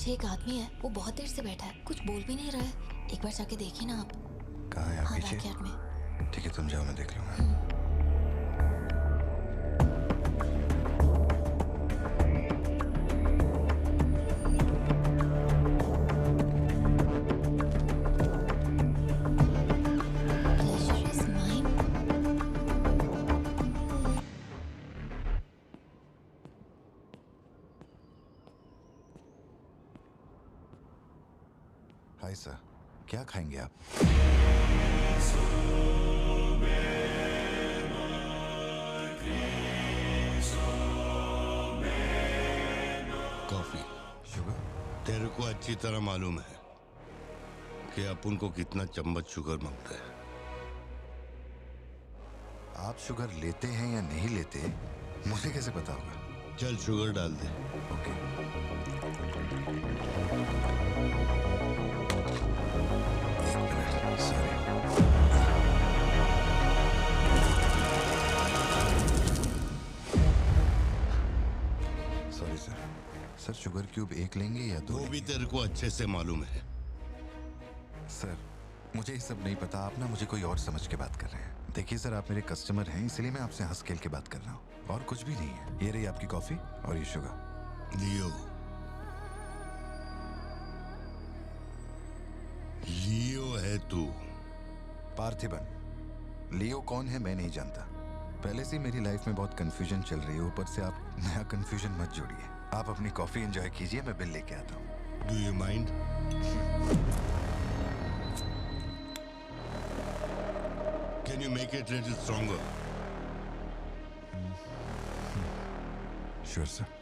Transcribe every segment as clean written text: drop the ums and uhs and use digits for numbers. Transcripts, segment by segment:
पीछे एक आदमी है, वो बहुत देर से बैठा है, कुछ बोल भी नहीं रहा है। एक बार जाके देखिए ना आप। कहाँ है आप? हाँ, पीछे? बैकयार्ड में। ठीक है, तुम जाओ, मैं देख लूंगा। Pleasure is mine. Hi sir, क्या खाएंगे आप? कॉफी। शुगर? तेरे को अच्छी तरह मालूम है कि अपन को कितना चम्मच शुगर मांगता है। आप शुगर लेते हैं या नहीं लेते, मुझे कैसे पता होगा? चल शुगर डाल दे। ओके। एक minute, sorry. Sorry sir, sugar cube एक लेंगे या दो? वो भी लेंगे? तेरे को अच्छे से मालूम है। सर, मुझे ये सब नहीं पता, आप ना मुझे कोई और समझ के बात कर रहे हैं। देखिए सर, आप मेरे कस्टमर हैं, इसलिए मैं आपसे हंस खेल के बात कर रहा हूँ, और कुछ भी नहीं है। ये रही आपकी कॉफी और ये शुगर। लियो, लियो है तू। पार्थिबन। लियो कौन है मैं नहीं जानता। पहले से मेरी लाइफ में बहुत कंफ्यूजन चल रही है, ऊपर से आप नया कंफ्यूजन मत जोड़िए। आप अपनी कॉफी एंजॉय कीजिए, मैं बिल लेके आता हूँ। Do you mind? Can you make it little stronger? Sure sir.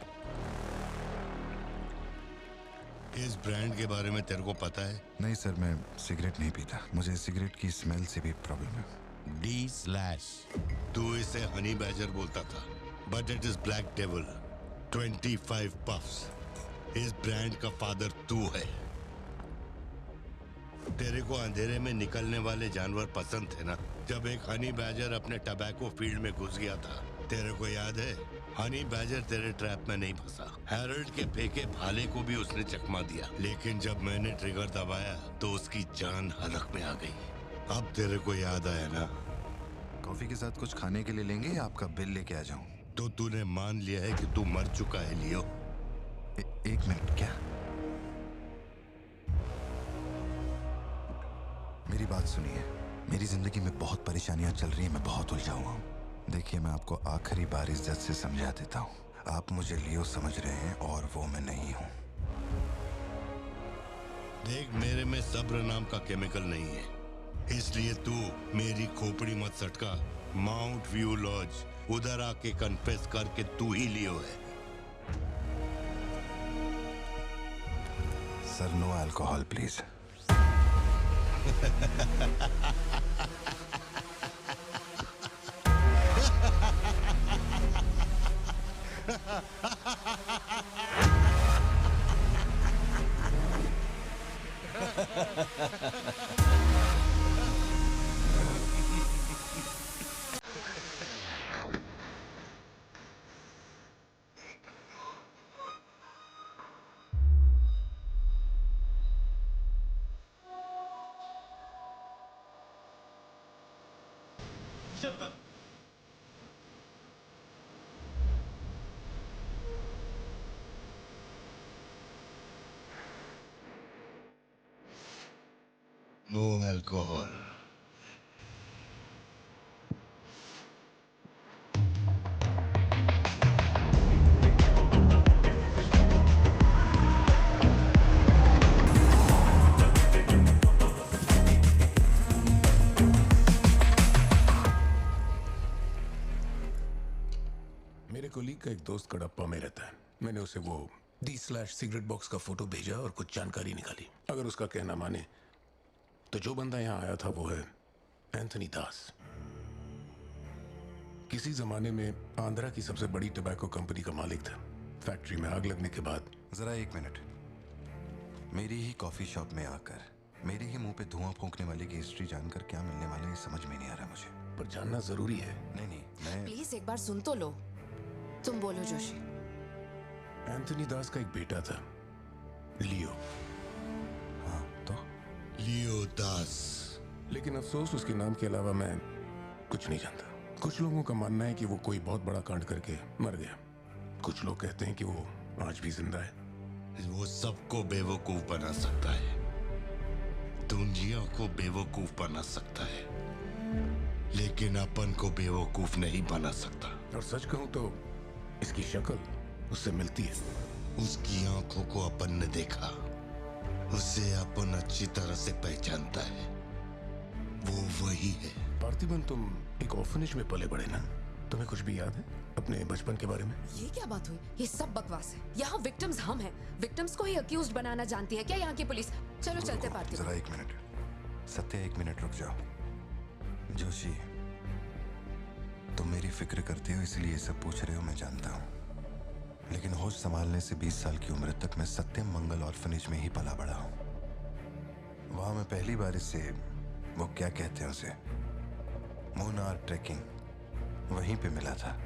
इस ब्रांड के बारे में तेरे को पता है? नहीं सर, मैं सिगरेट नहीं पीता, मुझे सिगरेट की स्मेल से भी प्रॉब्लम है। D/। तू इसे हनी बैजर बोलता था, but it is black devil. 25 puffs. इस ब्रांड का फादर तू है। तेरे को अंधेरे में निकलने वाले जानवर पसंद थे ना? जब एक हनी बैजर अपने टबैको फील्ड में घुस गया था, तेरे को याद है? हनी बैजर तेरे ट्रैप में नहीं फंसा, हैरोल्ड के फेंके भाले को भी उसने चकमा दिया, लेकिन जब मैंने ट्रिगर दबाया तो उसकी जान हलक में आ गई। अब तेरे को याद आया ना? कॉफी के साथ कुछ खाने के लिए लेंगे या आपका बिल लेके आ जाऊं? तो तूने मान लिया है कि तू मर चुका है लियो? एक मिनट, क्या? मेरी बात सुनिए, मेरी जिंदगी में बहुत परेशानियां चल रही हैं, मैं बहुत उलझा हुआ हूँ। देखिए, मैं आपको आखिरी बार इज्जत से समझा देता हूँ, आप मुझे लियो समझ रहे हैं और वो मैं नहीं हूँ। देख, मेरे में सब्र नाम का केमिकल नहीं है, इसलिए तू मेरी खोपड़ी मत सटका। माउंट व्यू लॉज, उधर आके कन्फेस करके तू ही लियो है। Sir, no alcohol please. No alcohol. मेरे कोलीग का एक दोस्त कडप्पा में रहता है। मैंने उसे वो D/सिगरेट बॉक्स का फोटो भेजा और कुछ जानकारी निकाली। अगर उसका कहना माने तो जो बंदा यहाँ आया था वो है एंथनी दास। किसी जमाने में आंध्रा की सबसे बड़ी टबैको कंपनी का मालिक था। फैक्ट्री में आग लगने के बाद जरा एक मिनट, मेरी ही कॉफी शॉप में आकर मेरे ही मुंह पे धुआं फूंकने वाले की हिस्ट्री जानकर क्या मिलने वाला है, ये समझ में नहीं आ रहा मुझे। पर जानना जरूरी है। नहीं, मैं प्लीज एक बार सुन तो लो। तुम बोलो जोशी। एंथनी दास का एक बेटा था, लियो। हाँ तो लियो दास। लेकिन अफसोस उसके नाम के अलावा मैं कुछ नहीं जानता। कुछ लोगों का मानना है कि वो कोई बहुत बड़ा कांड करके मर गया। कुछ लोग कहते हैं कि वो आज भी जिंदा है। वो सबको बेवकूफ बना सकता है, दुनिया को बेवकूफ बना सकता है, लेकिन अपन को बेवकूफ नहीं बना सकता। और सच कहूं तो इसकी शक्ल उससे मिलती है। उसकी आंखों को अपन ने देखा, उसे अपन अच्छी तरह से पहचानता है। वो वही है। पार्थिबन, तुम एक ऑर्फनेज में पले बड़े ना? तुम्हें कुछ भी याद है अपने बचपन के बारे में? ये क्या बात हुई? ये सब बकवास है। यहाँ विक्टिम्स हम हैं। विक्टिम्स को ही अक्यूज्ड बनाना जानती है क्या यहाँ की पुलिस? चलो चलते पार्थिबन। जरा 1 मिनट। सत्या 1 मिनट रुक जाओ। जोशी, तुम मेरी फिक्र करते हो इसलिए ये सब पूछ रहे हो, मैं जानता हूँ। लेकिन होश संभालने से 20 साल की उम्र तक मैं सत्यम मंगल ऑर्फनेज में ही पला बड़ा हूँ। वहां मैं पहली बार इससे, वो क्या कहते हैं उसे, मूनार ट्रेकिंग, वहीं पे मिला था।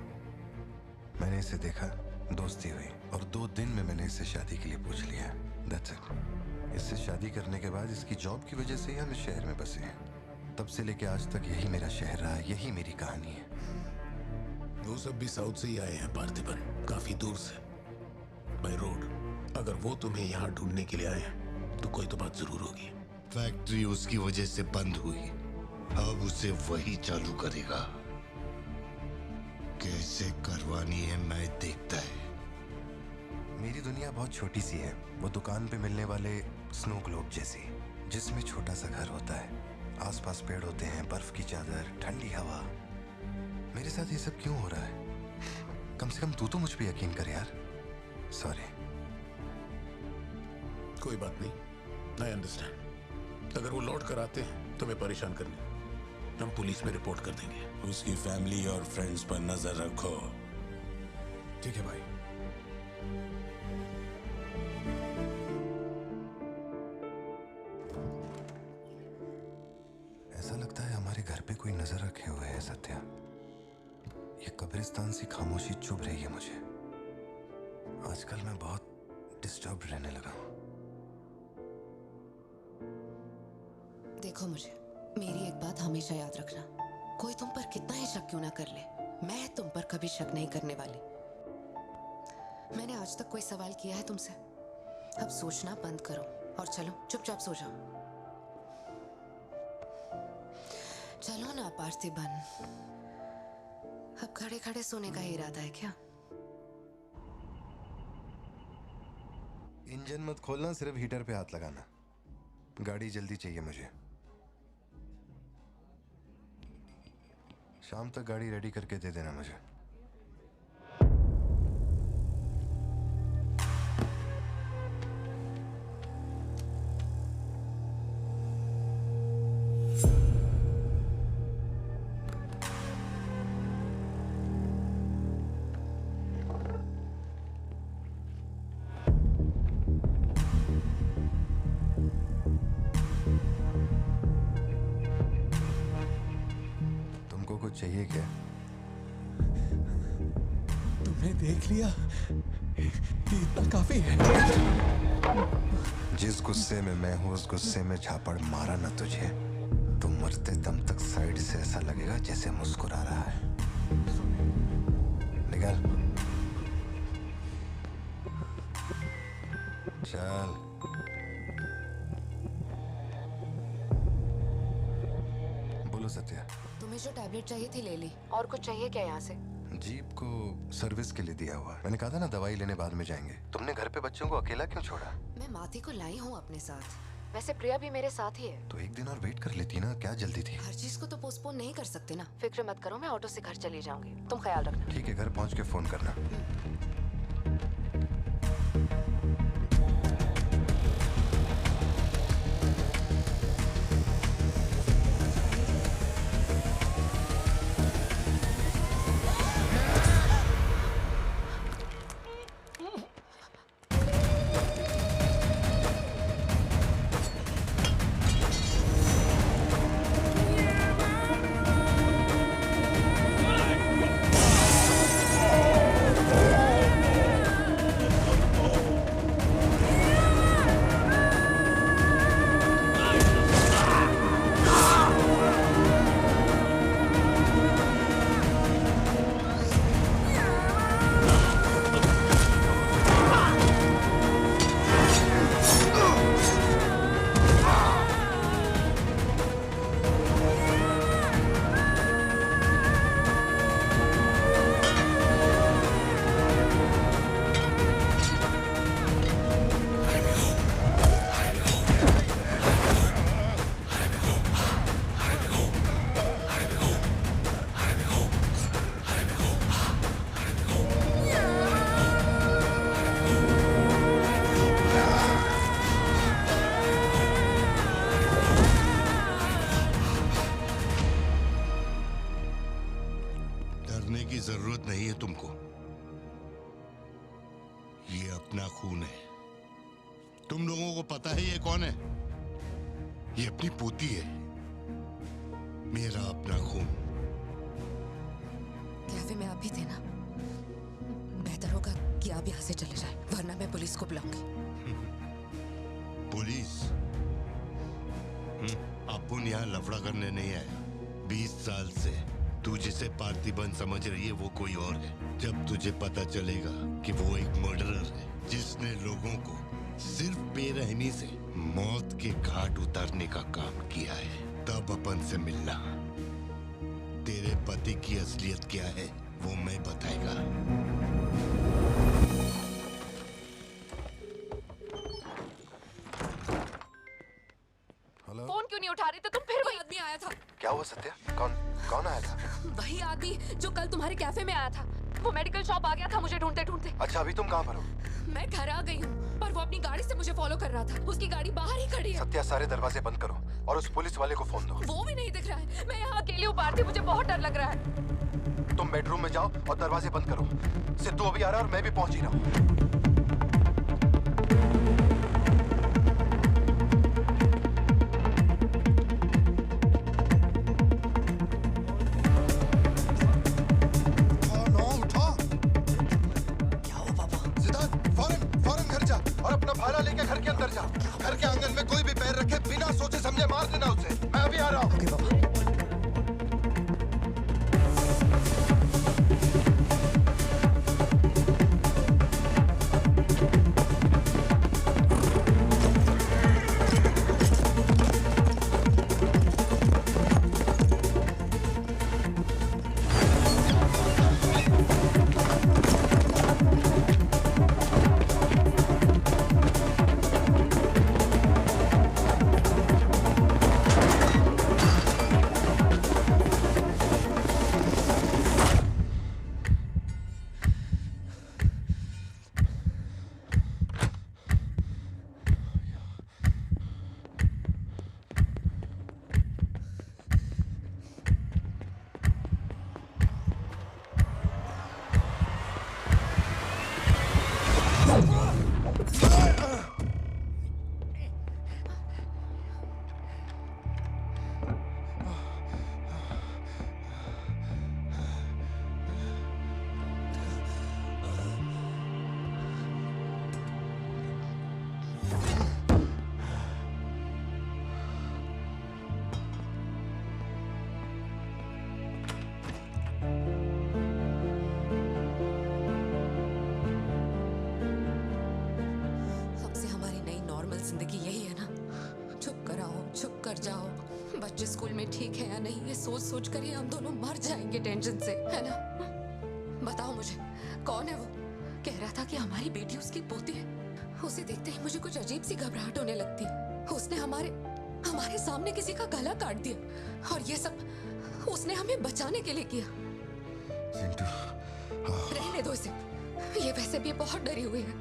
मैंने इसे देखा, दोस्ती हुई और 2 दिन में मैंने इससे शादी के लिए पूछ लिया। That's it। इससे शादी करने के बाद इसकी जॉब की वजह से ही हम इस शहर में बसे हैं। तब से लेके आज तक यही मेरा शहर रहा, यही मेरी कहानी है। वो सब भी साउथ से ही आए हैं पार्थिबन, काफी दूर से, बाय रोड। अगर वो तुम्हें यहाँ ढूंढने के लिए आए हैं तो कोई तो बात जरूर होगी। फैक्ट्री उसकी वजह से बंद हुई, अब उसे वही चालू करेगा। कैसे करवानी है मैं देखता है। मेरी दुनिया बहुत छोटी सी है, वो दुकान पे मिलने वाले स्नो ग्लोब जैसी, जिसमें छोटा सा घर होता है, आसपास पेड़ होते हैं, बर्फ की चादर, ठंडी हवा। मेरे साथ ये सब क्यों हो रहा है? कम से कम तू तो मुझ पे यकीन कर यार। सॉरी। कोई बात नहीं, आई अंडरस्टैंड। अगर वो लौट कर आते हैं तुम्हें परेशान करने, हम पुलिस में रिपोर्ट कर देंगे। उसकी फैमिली और फ्रेंड्स पर नजर रखो। ठीक है भाई। ऐसा लगता है हमारे घर पे कोई नजर रखे हुए है सत्या। ये कब्रिस्तान सी खामोशी चुभ रही है मुझे। आजकल मैं बहुत डिस्टर्ब रहने लगा हूं। देखो मुझे, मेरी एक बात हमेशा याद रखना, कोई तुम पर कितना ही शक क्यों ना कर ले, मैं तुम पर कभी शक नहीं करने वाली। मैंने आज तक कोई सवाल किया है तुमसे? अब सोचना बंद करो और चलो चुपचाप सो जाओ। चलो ना पार्थिबन, अब खड़े खड़े सोने का ही इरादा है क्या? इंजन मत खोलना, सिर्फ हीटर पे हाथ लगाना। गाड़ी जल्दी चाहिए मुझे। शाम तक गाड़ी रेडी करके दे देना मुझे। तुमको कुछ चाहिए क्या? तुमने देख लिया, इतना काफी है। जिस गुस्से में मैं हूं उस गुस्से में झापड़ मारा ना तुझे तो मरते दम तक साइड से ऐसा लगेगा जैसे मुस्कुरा रहा है। निकल चल। बोलो सत्या। तुम्हें जो टैबलेट चाहिए थी ले ली, और कुछ चाहिए क्या यहाँ से? जीप को सर्विस के लिए दिया हुआ। मैंने कहा था ना दवाई लेने बाद में जाएंगे। तुमने घर पे बच्चों को अकेला क्यों छोड़ा? मैं माथी को लाई हूँ अपने साथ। वैसे प्रिया भी मेरे साथ ही है। तो 1 दिन और वेट कर लेती ना, क्या जल्दी थी? हर चीज को तो पोस्टपोन नहीं कर सकते ना। फिक्र मत करो, मैं ऑटो से घर चली जाऊंगी, तुम ख्याल रखना। ठीक है, घर पहुंच के फोन करना। ये अपना खून है। तुम लोगों को पता है ये कौन है? ये अपनी पोती है। मेरा अपना खून। कैफे में आप भी थे ना? बेहतर होगा कि आप यहाँ से चले जाएं, वरना मैं पुलिस को बुलाऊंगी। पुलिस? अपुन यहाँ लफड़ा करने नहीं आया। 20 साल से तू जिसे पार्थिबन समझ रही है वो कोई और है। जब तुझे पता चलेगा कि वो एक मर्डरर है जिसने लोगों को सिर्फ बेरहमी से मौत के घाट उतारने का काम किया है, तब अपन से मिलना। तेरे पति की असलियत क्या है वो मैं बताएगा। हेलो, फोन क्यों नहीं उठा रहे थे तुम? फिर वही आदमी आया था। क्या हुआ सत्या? कौन आया था? वही आदमी जो कल तुम्हारे कैफे में आया था। वो मेडिकल शॉप आ गया था मुझे ढूंढते ढूंढते। अच्छा, अभी तुम कहाँ पर हो? मैं घर आ गई हूँ, पर वो अपनी गाड़ी से मुझे फॉलो कर रहा था। उसकी गाड़ी बाहर ही खड़ी है। सत्या, सारे दरवाजे बंद करो और उस पुलिस वाले को फोन दो। वो भी नहीं दिख रहा है। मैं यहाँ अकेली हूँ पार्थी, मुझे बहुत डर लग रहा है। तुम बेडरूम में जाओ और दरवाजे बंद करो। सिद्धू अभी आ रहा है और मैं भी पहुंच ही रहा हूँ। घर के अंदर जा। घर के आंगन में कोई भी पैर रखे बिना सोचे समझे मार देना उसे। मैं अभी आ रहा हूँ। ओके पापा। बच्चे स्कूल में ठीक है या नहीं, ये सोच सोच कर ही हम दोनों मर जाएंगे टेंशन से, है ना? बताओ मुझे, कौन है वो? कह रहा था कि हमारी बेटी उसकी पोती है। उसे देखते ही मुझे कुछ अजीब सी घबराहट होने लगती है। उसने हमारे सामने किसी का गला काट दिया, और ये सब उसने हमें बचाने के लिए किया। रहने दो इसे, ये वैसे भी बहुत डरी हुई है।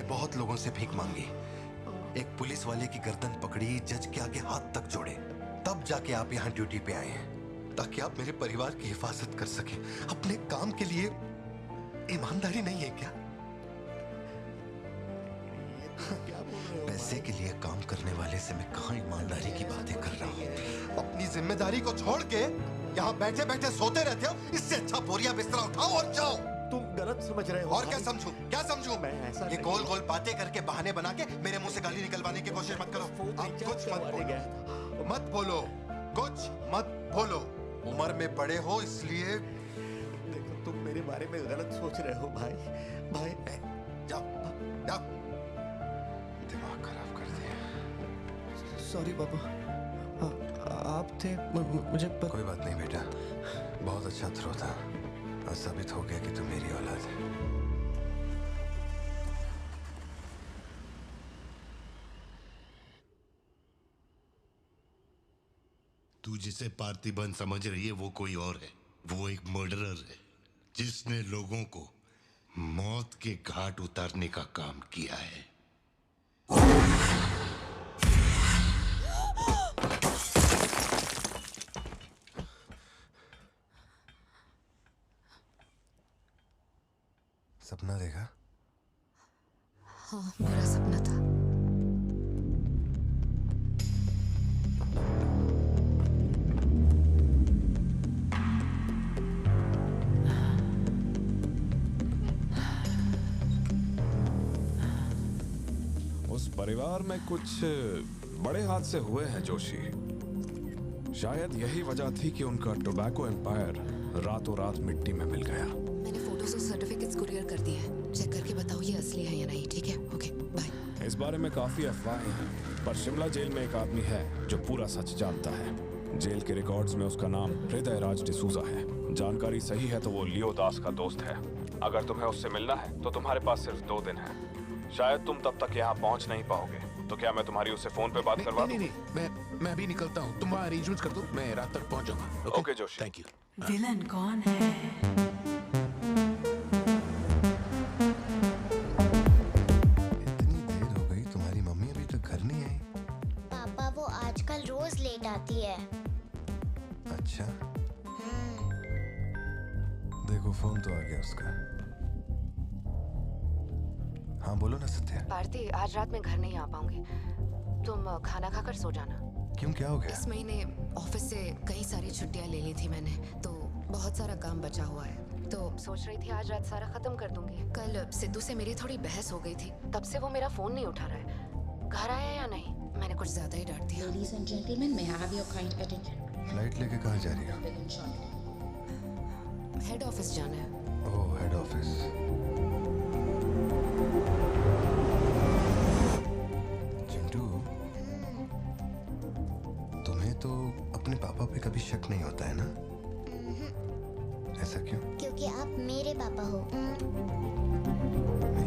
बहुत लोगों से भीख मांगी, एक पुलिस वाले की गर्दन पकड़ी, जज के आगे हाथ तक जोड़े, तब जाके आप यहाँ ड्यूटी पे आए हैं, ताकि आप मेरे परिवार की हिफाजत कर सके। अपने काम के लिए ईमानदारी नहीं है क्या? पैसे के लिए काम करने वाले से मैं कहाँ ईमानदारी की बातें कर रहा हूँ? अपनी जिम्मेदारी को छोड़ के यहाँ बैठे बैठे सोते रहते हो। इससे अच्छा बोरिया बिस्तरा उठाओ और जाओ। तुम गलत समझ रहे हो। और क्या समझूं? क्या समझूं? मैं ऐसा ये गोल गोल बातें करके, बहाने बना के मेरे मुंह से गाली निकलवाने की कोशिश मत करो। आप कुछ मत बोलो, मत बोलो, कुछ मत बोलो। उम्र में बड़े हो इसलिए। देखो, तुम मेरे बारे में गलत सोच रहे हो भाई। जाओ जाओ, दिमाग खराब कर दिया। सॉरी पापा, आप थे मुझे कोई बात नहीं बेटा, बहुत अच्छा थ्रो था, और साबित हो गया कि तू मेरी औलाद है। तू जिसे पार्थिबन समझ रही है वो कोई और है। वो एक मर्डरर है जिसने लोगों को मौत के घाट उतारने का काम किया है। सपना देखा? हाँ, बुरा सपना था। उस परिवार में कुछ बड़े हादसे हुए हैं जोशी। शायद यही वजह थी कि उनका टोबैको एम्पायर रातों रात मिट्टी में मिल गया। मैंने फोटोज और सर्टिफिकेट्स कुरियर कर दिए हैं। चेक करके बताओ ये असली है या नहीं, ठीक है? Okay, bye. इस बारे में काफी अफवाहें हैं, पर शिमला जेल में एक आदमी है जो पूरा सच जानता है। जेल के रिकॉर्ड्स में उसका नाम हृदय राज डिसूजा है। जानकारी सही है तो वो लियो दास का दोस्त है। अगर तुम्हें उससे मिलना है तो तुम्हारे पास सिर्फ 2 दिन है। शायद तुम तब तक यहाँ पहुँच नहीं पाओगे, तो क्या मैं तुम्हारी उससे फोन पे बात करवा दूं? नहीं, मैं अभी निकलता हूँ। तुम वहाँ अरेंजमेंट्स कर दो, मैं रात तक पहुँच जाऊंगा। Okay Joshi. Thank you. Villain कौन है? इतनी देर हो गई, तुम्हारी मम्मी अभी तक घर नहीं आई? पापा वो आजकल रोज लेट आती है। अच्छा, देखो फोन तो आ गया उसका। हाँ बोलो ना सत्या। भारती, आज रात में घर नहीं आ पाऊंगी। तुम खाना खाकर सो जाना। क्यों, क्या हो गया? इस महीने ऑफिस से कई सारी छुट्टियां ले ली थी मैंने, तो बहुत सारा काम बचा हुआ है। तो सोच रही थी आज रात सारा खत्म कर दूंगी। कल सिद्धू से मेरी थोड़ी बहस हो गई थी, तब से वो मेरा फोन नहीं उठा रहा है। घर आया या नहीं? मैंने कुछ ज्यादा ही डांट दिया। Ladies and gentlemen, may I have your kind attention? Flight लेके कहाँ जा रही हो? Begin shortly. हेड ऑफिस जाना है। ओह, हेड ऑफिस। चिंटू, तुम्हें तो अपने पापा पे कभी शक नहीं होता है ना? ऐसा क्यों? क्योंकि आप मेरे पापा हो। मेरे